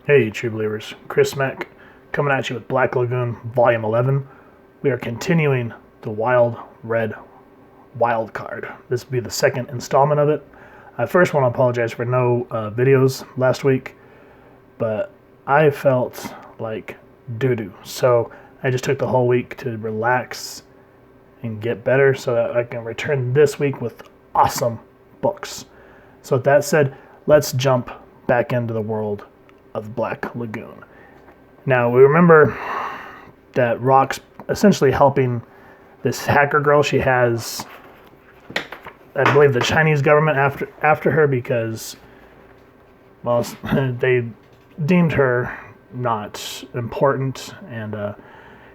Hey, true believers. Chris Mack coming at you with Black Lagoon Volume 11. We are continuing the Wild Red Wild Card. This will be the second installment of it. I first want to apologize for no videos last week, but I felt like doo-doo. So I just took the whole week to relax and get better so that I can return this week with awesome books. So with that said, let's jump back into the world of Black Lagoon. Now, we remember that Rock's essentially helping this hacker girl. She has, I believe, the Chinese government after her because, well, they deemed her not important and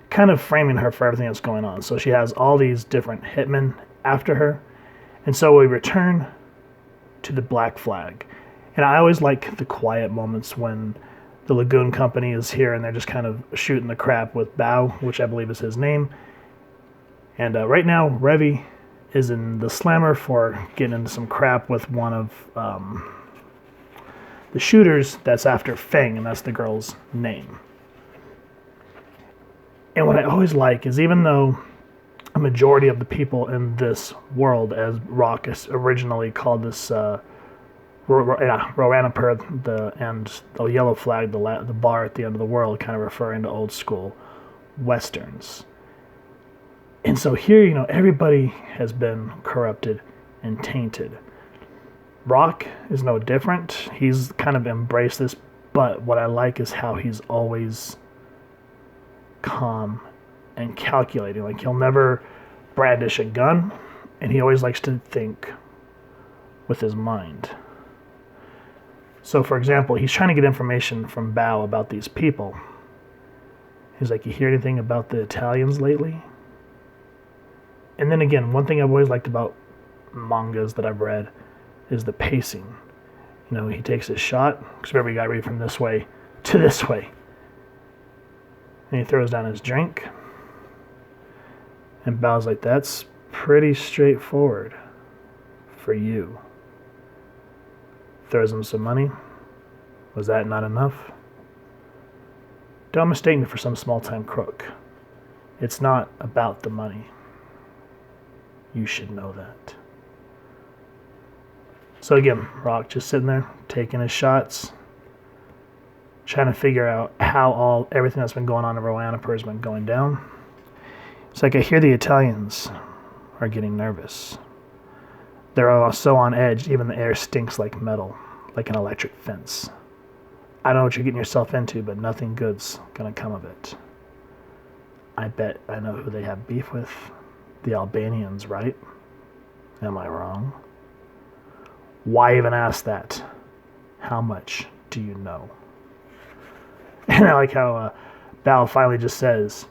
kind of framing her for everything that's going on. So she has all these different hitmen after her. And so we return to the Black Flag. And I always like the quiet moments when the Lagoon Company is here and they're just kind of shooting the crap with Bao, which I believe is his name. And right now, Revy is in the slammer for getting into some crap with one of the shooters that's after Fang, and that's the girl's name. And what I always like is even though a majority of the people in this world, as Rock originally called this Roanapur, and the yellow flag, the bar at the end of the world, kind of referring to old school westerns. And so here, everybody has been corrupted and tainted. Rock is no different. He's kind of embraced this, but what I like is how he's always calm and calculating. Like, he'll never brandish a gun, and he always likes to think with his mind. So, for example, he's trying to get information from Bao about these people. He's like, you hear anything about the Italians lately? And then again, one thing I've always liked about mangas that I've read is the pacing. He takes his shot, because remember, you got to read from this way to this way. And he throws down his drink. And Bao's like, that's pretty straightforward for you. Throws him some money. Was that not enough? Don't mistake me for some small-time crook. It's not about the money. You should know that. So again, Rock just sitting there, taking his shots, trying to figure out how everything that's been going on in Roanapur has been going down. It's like, I hear the Italians are getting nervous. They're all so on edge, even the air stinks like metal, like an electric fence. I don't know what you're getting yourself into, but nothing good's gonna come of it. I bet I know who they have beef with. The Albanians, right? Am I wrong? Why even ask that? How much do you know? And I like how Bao finally just says,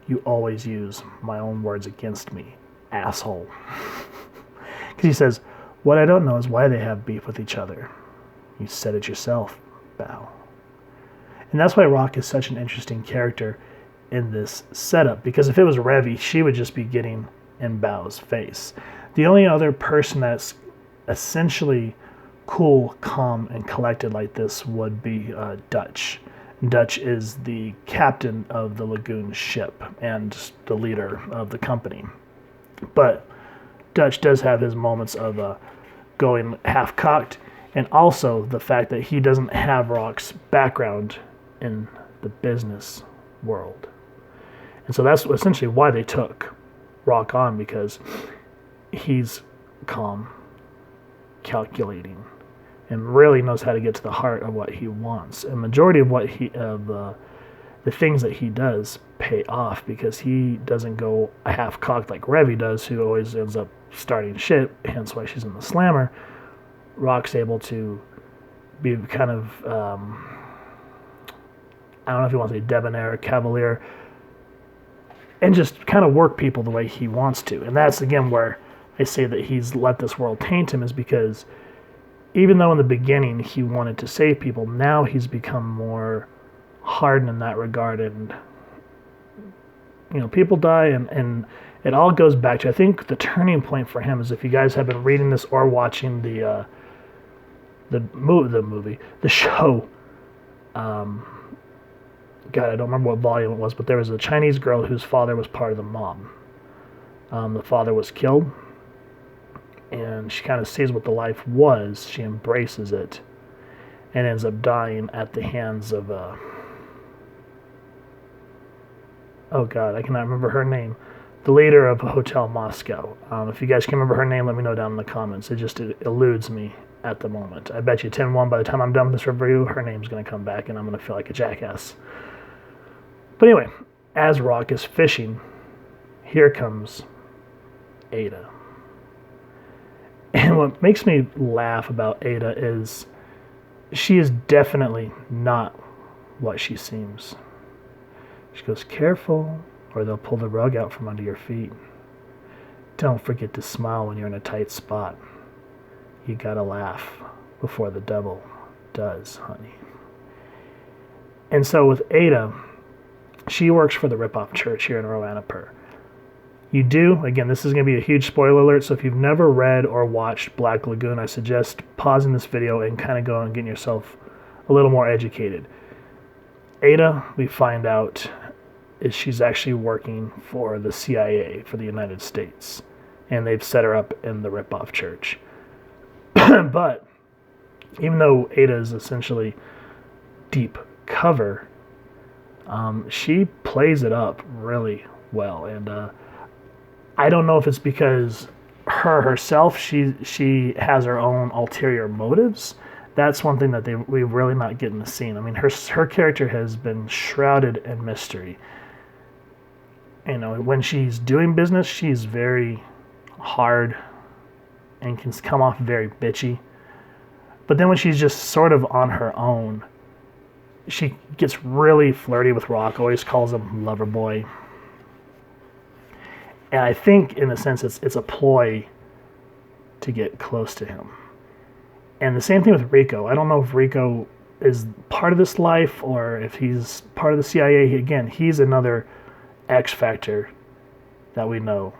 you always use my own words against me, asshole. Because he says, what I don't know is why they have beef with each other. You said it yourself, Bao. And that's why Rock is such an interesting character in this setup. Because if it was Revy, she would just be getting in Bao's face. The only other person that's essentially cool, calm, and collected like this would be Dutch. Dutch is the captain of the Lagoon ship and the leader of the company. But Dutch does have his moments of going half-cocked, and also the fact that he doesn't have Rock's background in the business world. And so that's essentially why they took Rock on, because he's calm, calculating, and really knows how to get to the heart of what he wants. And majority of the things that he does pay off, because he doesn't go half-cocked like Revy does, who always ends up starting shit, hence why she's in the slammer. Rock's able to be kind of, I don't know if you want to say debonair or cavalier, and just kind of work people the way he wants to. And that's, again, where I say that he's let this world taint him, is because even though in the beginning he wanted to save people, now he's become more hardened in that regard. And, people die, and it all goes back to, I think the turning point for him is, if you guys have been reading this or watching the show God, I don't remember what volume it was, but there was a Chinese girl whose father was part of the mob. The father was killed, and she kind of sees what the life was. She embraces it, and ends up dying at the hands of oh God, I cannot remember her name. The leader of Hotel Moscow. If you guys can remember her name, let me know down in the comments. It eludes me at the moment. I bet you 10-1 by the time I'm done with this review, her name's going to come back and I'm going to feel like a jackass. But anyway, as Rock is fishing, here comes Ada. And what makes me laugh about Ada is she is definitely not what she seems. She goes, careful, or they'll pull the rug out from under your feet. Don't forget to smile when you're in a tight spot. You gotta laugh before the devil does, honey. And so with Ada, she works for the ripoff church here in Roanapur. You do, again, this is going to be a huge spoiler alert, so if you've never read or watched Black Lagoon, I suggest pausing this video and kind of going and getting yourself a little more educated. Ada, we find out, is she's actually working for the CIA for the United States, and they've set her up in the ripoff church. But even though Ada is essentially deep cover, she plays it up really well, and I don't know if it's because herself she has her own ulterior motives. That's one thing that we're really not getting to see. I mean, her character has been shrouded in mystery. You know, when she's doing business, she's very hard and can come off very bitchy. But then when she's just sort of on her own, she gets really flirty with Rock, always calls him lover boy. And I think, in a sense, it's a ploy to get close to him. And the same thing with Rico. I don't know if Rico is part of this life or if he's part of the CIA. Again, he's another X factor that we know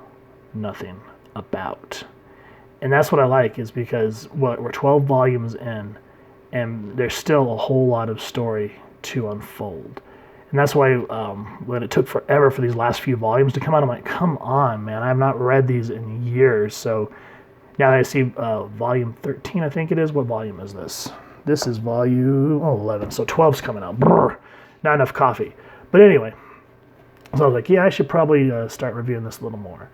nothing about. And that's what I like, is because we're 12 volumes in, and there's still a whole lot of story to unfold. And that's why when it took forever for these last few volumes to come out, I'm like, come on, man. I've not read these in years. So now that I see volume 13, I think it is. What volume is this? This is volume 11. So 12's coming out. Brr, not enough coffee. But anyway, so I was like, yeah, I should probably start reviewing this a little more.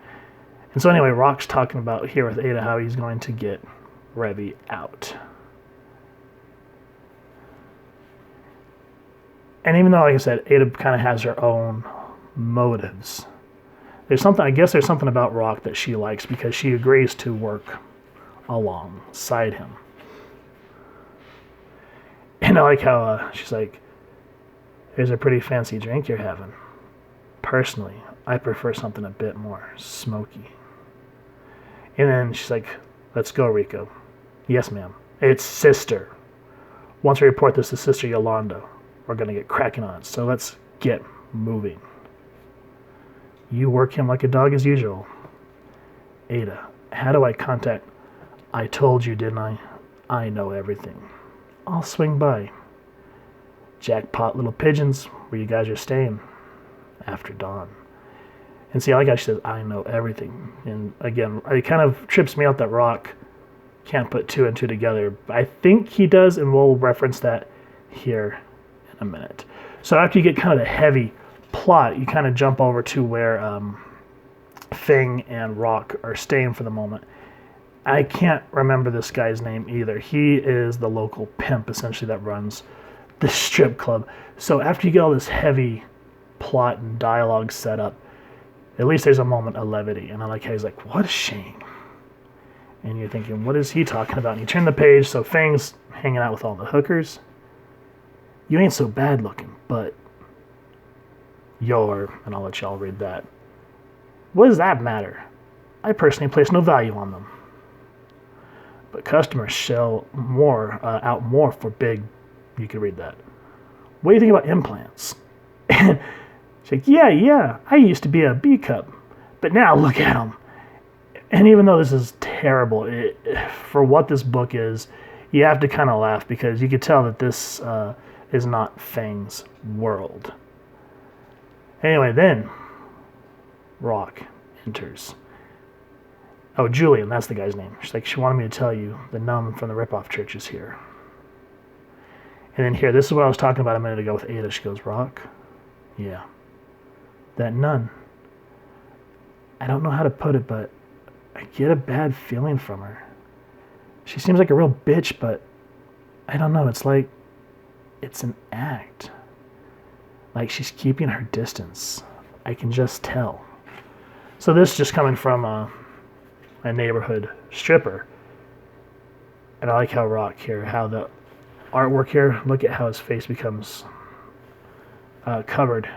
And so anyway, Rock's talking about here with Ada how he's going to get Revy out. And even though, like I said, Ada kind of has her own motives, there's something about Rock that she likes, because she agrees to work alongside him. And I like how she's like, there's a pretty fancy drink you're having. Personally, I prefer something a bit more smoky. And then she's like, let's go, Rico. Yes, ma'am. It's sister. Once I report this to Sister Yolanda, we're going to get cracking on it. So let's get moving. You work him like a dog as usual. Ada, how do I contact? I told you, didn't I? I know everything. I'll swing by. Jackpot little pigeons, where you guys are staying. After dawn. And see, I like how she says, I know everything. And again, it kind of trips me out that Rock can't put two and two together. I think he does, and we'll reference that here in a minute. So after you get kind of the heavy plot, you kind of jump over to where Fang and Rock are staying for the moment. I can't remember this guy's name either. He is the local pimp, essentially, that runs the strip club. So after you get all this heavy plot and dialogue set up, at least there's a moment of levity. And I like how he's like, what a shame. And you're thinking, what is he talking about? And you turn the page, so Fang's hanging out with all the hookers. You ain't so bad looking, but you're, and I'll let y'all read that. What does that matter? I personally place no value on them. But customers shell out more for big, you can read that. What do you think about implants? She's like, yeah, I used to be a B cup, but now look at them. And even though this is terrible, for what this book is, you have to kind of laugh, because you could tell that this is not Fang's world. Anyway, then Rock enters. Oh, Julian, that's the guy's name. She's like, she wanted me to tell you the nun from the ripoff church is here. And then here, this is what I was talking about a minute ago with Ada. She goes, Rock? Yeah. That nun. I don't know how to put it, but I get a bad feeling from her. She seems like a real bitch, but I don't know. It's like it's an act. Like she's keeping her distance. I can just tell. So this just coming from a neighborhood stripper. And I like how Rock here, how the artwork here, look at how his face becomes covered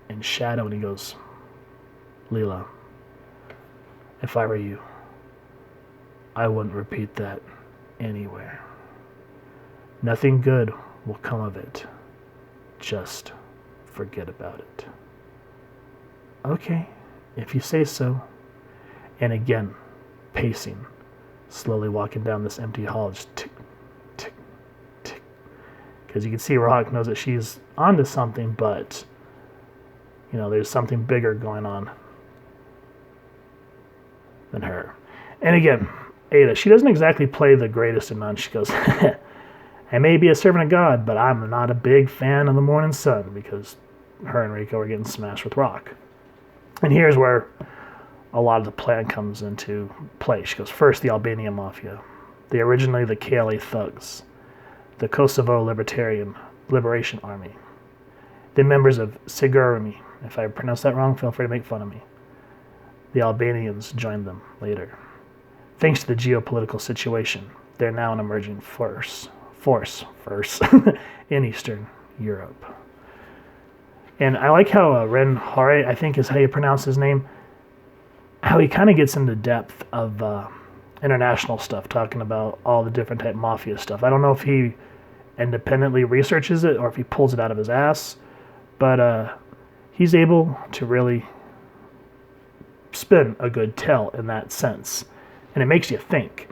in shadow, and he goes, Leela, if I were you, I wouldn't repeat that anywhere. Nothing good will come of it. Just forget about it. Okay, if you say so. And again, pacing, slowly walking down this empty hall, just tick, tick, tick. Because you can see Rock knows that she's onto something, but, you know, there's something bigger going on than her. And again, Ada, she doesn't exactly play the greatest of nuns. She goes, I may be a servant of God, but I'm not a big fan of the morning sun, because her and Rico are getting smashed with Rock. And here's where a lot of the plan comes into play. She goes, first, the Albanian Mafia. They originally the KLA thugs. The Kosovo Liberation Army. The members of Sigurumi. If I pronounce that wrong, feel free to make fun of me. The Albanians joined them later. Thanks to the geopolitical situation, they're now an emerging force in Eastern Europe. And I like how Ren Hare, I think is how you pronounce his name, how he kind of gets into depth of international stuff, talking about all the different type mafia stuff. I don't know if he independently researches it or if he pulls it out of his ass, but he's able to really spin a good tale in that sense. And it makes you think.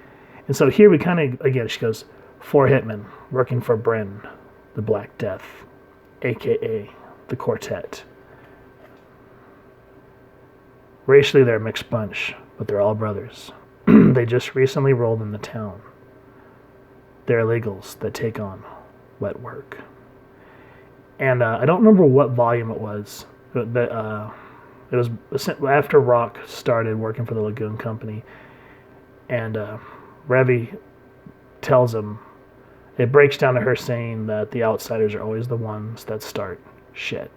And so here we kind of, again, she goes, 4 hitmen working for Bryn, the Black Death, a.k.a. the Quartet. Racially, they're a mixed bunch, but they're all brothers. They just recently rolled in the town. They're illegals that take on wet work. And I don't remember what volume it was, but it was after Rock started working for the Lagoon Company. And Revy tells him, it breaks down to her saying that the outsiders are always the ones that start shit.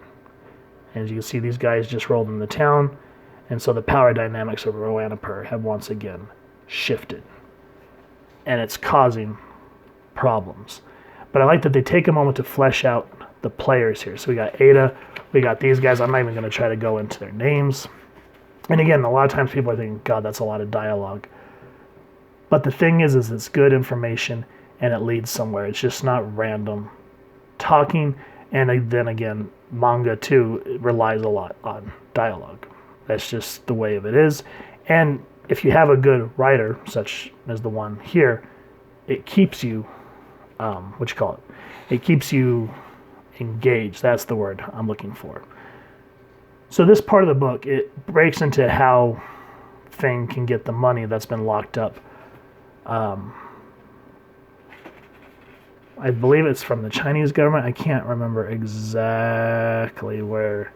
And as you can see, these guys just rolled in the town, and so the power dynamics of Roanapur have once again shifted. And it's causing problems. But I like that they take a moment to flesh out the players here. So we got Ada, we got these guys. I'm not even going to try to go into their names. And again, a lot of times people are thinking, God, that's a lot of dialogue. But the thing is it's good information, and it leads somewhere. It's just not random talking. And then again, manga too relies a lot on dialogue. That's just the way of it is. And if you have a good writer, such as the one here, it keeps you, it keeps you engaged. That's the word I'm looking for. So this part of the book, it breaks into how Fang can get the money that's been locked up. I believe it's from the Chinese government. I can't remember exactly where.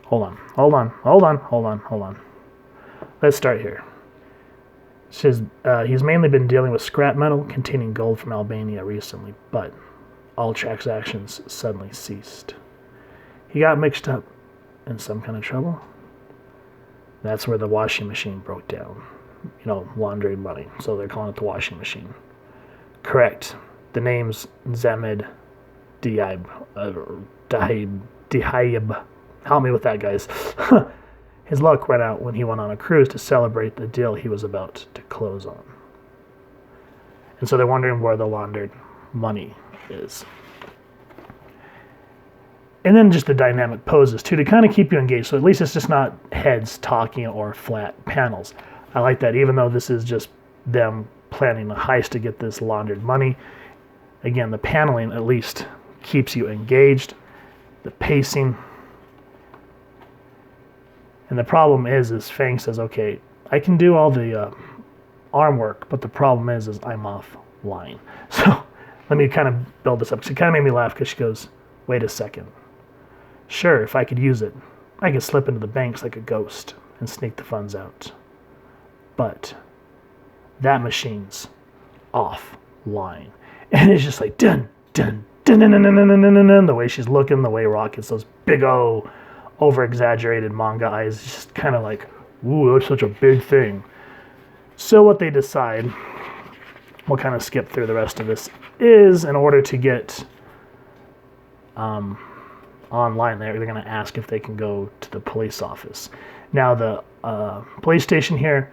Hold on. Let's start here. It says he's mainly been dealing with scrap metal containing gold from Albania recently, but all transactions suddenly ceased. He got mixed up in some kind of trouble. That's where the washing machine broke down. You know, laundering money. So they're calling it the washing machine. Correct. The name's Zamed Diab. Dihayib. Help me with that, guys. His luck ran out when he went on a cruise to celebrate the deal he was about to close on. And so they're wondering where the laundered money is. And then just the dynamic poses, too, to kind of keep you engaged. So at least it's just not heads talking or flat panels. I like that, even though this is just them planning a heist to get this laundered money. Again, the paneling at least keeps you engaged, the pacing. And the problem is Fang says, okay, I can do all the arm work, but the problem is I'm offline. So let me kind of build this up. She kind of made me laugh because she goes, wait a second. Sure, if I could use it, I could slip into the banks like a ghost and sneak the funds out. But that machine's offline. And it's just like dun, dun, dun, dun, dun, dun, dun, dun, dun, dun. The way she's looking, the way Rock gets those big over-exaggerated manga eyes, just kind of like, ooh, that's such a big thing. So what they decide, we'll kind of skip through the rest of this, is in order to get online, they're going to ask if they can go to the police office. Now, the police station here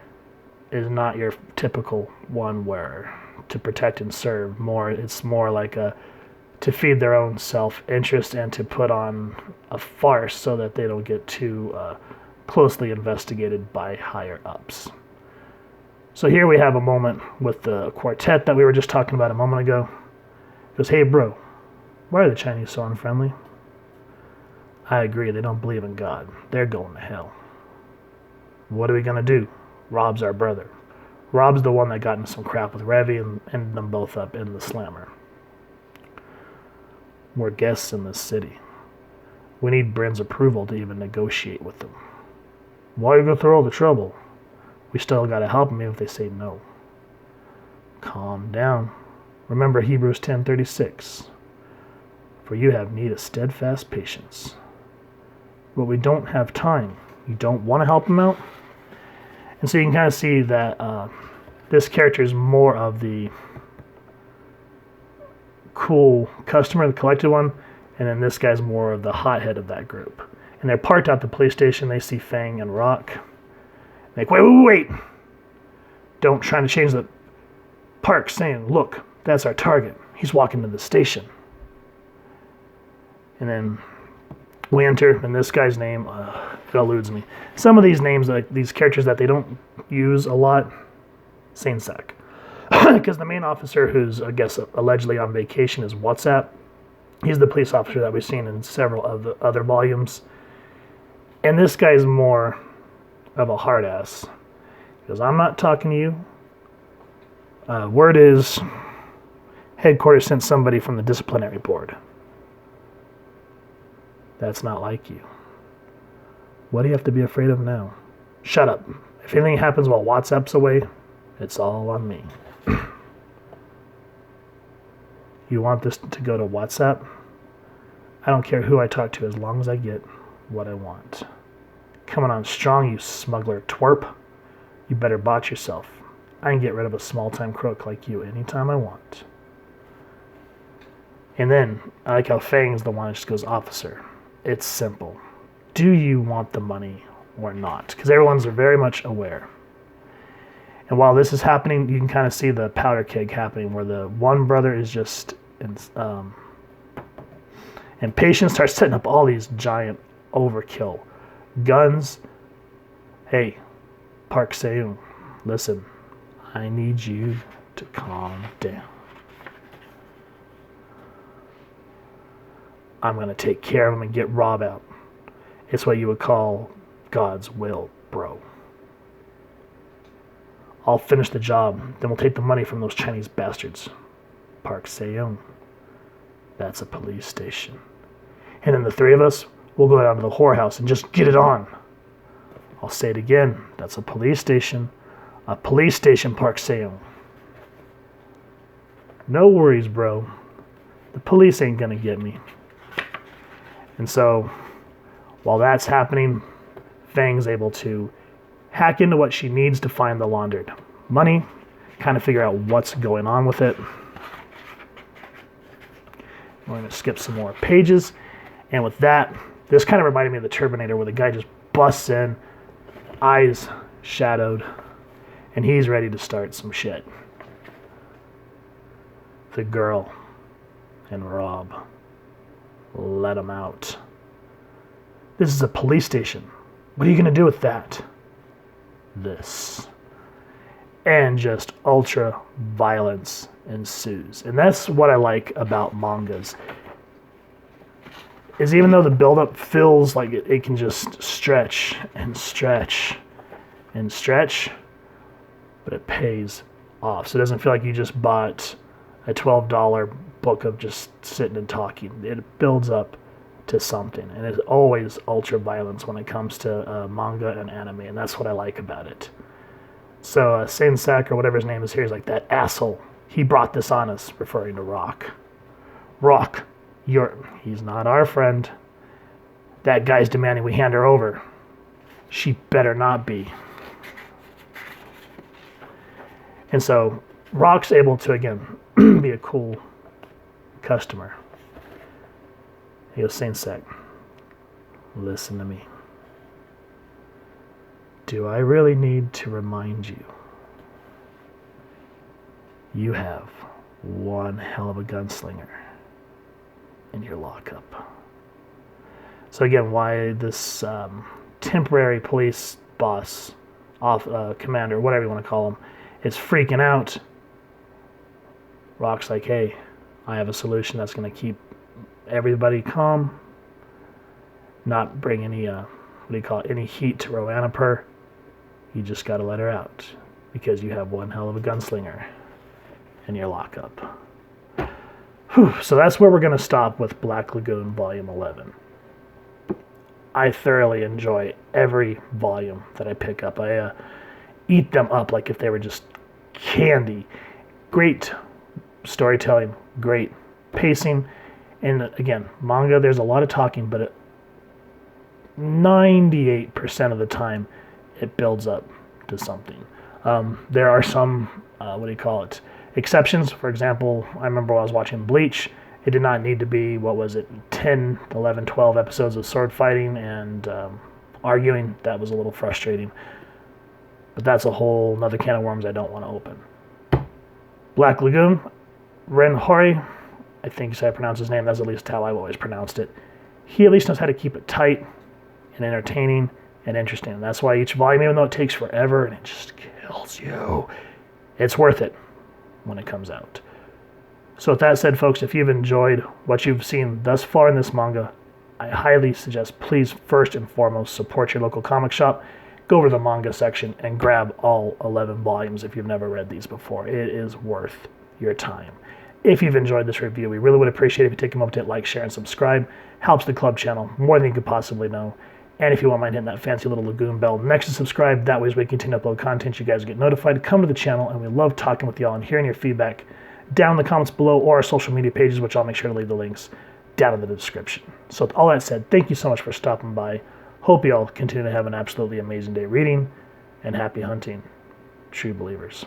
is not your typical one where to protect and serve. It's more like to feed their own self-interest and to put on a farce so that they don't get too closely investigated by higher-ups. So here we have a moment with the quartet that we were just talking about a moment ago. He goes, hey, bro, why are the Chinese so unfriendly? I agree, they don't believe in God. They're going to hell. What are we going to do? Rob's our brother. Rob's the one that got into some crap with Revy and ended them both up in the slammer. We're guests in this city. We need Bryn's approval to even negotiate with them. Why are you going to throw all the trouble? We still got to help them even if they say no. Calm down. Remember Hebrews 10:36. For you have need of steadfast patience. But we don't have time. You don't want to help them out? And so you can kind of see that this character is more of the cool customer, the collected one, and then this guy's more of the hothead of that group. And they're parked at the police station. They see Fang and Rock. They're like, wait. Don't try to change the park, saying, look, that's our target. He's walking to the station. And then we enter, and this guy's name eludes me. Some of these names, like these characters that they don't use a lot, Sainsack. Because the main officer, who's, I guess, allegedly on vacation, is WhatsApp. He's the police officer that we've seen in several of the other volumes. And this guy's more of a hard ass. He goes, I'm not talking to you. Word is, headquarters sent somebody from the disciplinary board. That's not like you. What do you have to be afraid of now? Shut up. If anything happens while WhatsApp's away, it's all on me. You want this to go to WhatsApp? I don't care who I talk to as long as I get what I want. Coming on strong, you smuggler twerp. You better box yourself. I can get rid of a small-time crook like you anytime I want. And then, I like how Fang's the one that just goes, officer, it's simple. Do you want the money or not? Because everyone's very much aware. And while this is happening, you can kind of see the powder keg happening where the one brother is just impatient, starts setting up all these giant overkill guns. Hey, Park Seung, listen, I need you to calm down. I'm going to take care of him and get Rob out. It's what you would call God's will, bro. I'll finish the job, then we'll take the money from those Chinese bastards. Park Seung. That's a police station. And then the three of us, we'll go down to the whorehouse and just get it on. I'll say it again. That's a police station. A police station, Park Seung. No worries, bro. The police ain't gonna get me. And so, while that's happening, Fang's able to hack into what she needs to find the laundered money, kind of figure out what's going on with it. We're going to skip some more pages. And with that, this kind of reminded me of the Terminator where the guy just busts in, eyes shadowed, and he's ready to start some shit. The girl and Rob. Let him out. This is a police station. What are you going to do with that? This. and just ultra violence ensues. And that's what I like about mangas, is even though the buildup feels like it can just stretch and stretch and stretch, but it pays off. So it doesn't feel like you just bought a $12 book of just sitting and talking. It builds up to something, and it's always ultra violence when it comes to manga and anime, and that's what I like about it. So Sain-Sak, or whatever his name is here, is like, that asshole, he brought this on us, referring to Rock. Rock, he's not our friend. That guy's demanding we hand her over. She better not be. And so Rock's able to, again, be a cool customer. He goes, Sain-Sak, listen to me. Do I really need to remind you? You have one hell of a gunslinger in your lockup. So again, why this temporary police boss, commander, whatever you want to call him, is freaking out. Rock's like, hey, I have a solution that's going to keep everybody calm, not bring any, any heat to Rowanapur. You just got to let her out because you have one hell of a gunslinger in your lockup. Whew, so that's where we're going to stop with Black Lagoon Volume 11. I thoroughly enjoy every volume that I pick up. I eat them up like if they were just candy. Great storytelling, great pacing, and again, manga, there's a lot of talking, but 98% of the time, it builds up to something. There are some, exceptions. For example, I remember when I was watching Bleach, it did not need to be, 10, 11, 12 episodes of sword fighting and arguing. That was a little frustrating. But that's a whole another can of worms I don't want to open. Black Lagoon, Ren Hori, I think is how I pronounce his name. That's at least how I've always pronounced it. He at least knows how to keep it tight and entertaining and interesting. And that's why each volume, even though it takes forever and it just kills you, it's worth it when it comes out. So with that said, folks, if you've enjoyed what you've seen thus far in this manga, I highly suggest, please, first and foremost, support your local comic shop. Go over to the manga section and grab all 11 volumes if you've never read these before. It is worth your time. If you've enjoyed this review, we really would appreciate it if you take a moment to hit like, share, and subscribe. Helps the club channel more than you could possibly know. And if you won't mind hitting that fancy little Lagoon bell next to subscribe, that way as we continue to upload content, you guys get notified. Come to the channel, and we love talking with y'all and hearing your feedback down in the comments below or our social media pages, which I'll make sure to leave the links down in the description. So with all that said, thank you so much for stopping by. Hope you all continue to have an absolutely amazing day reading, and happy hunting, true believers.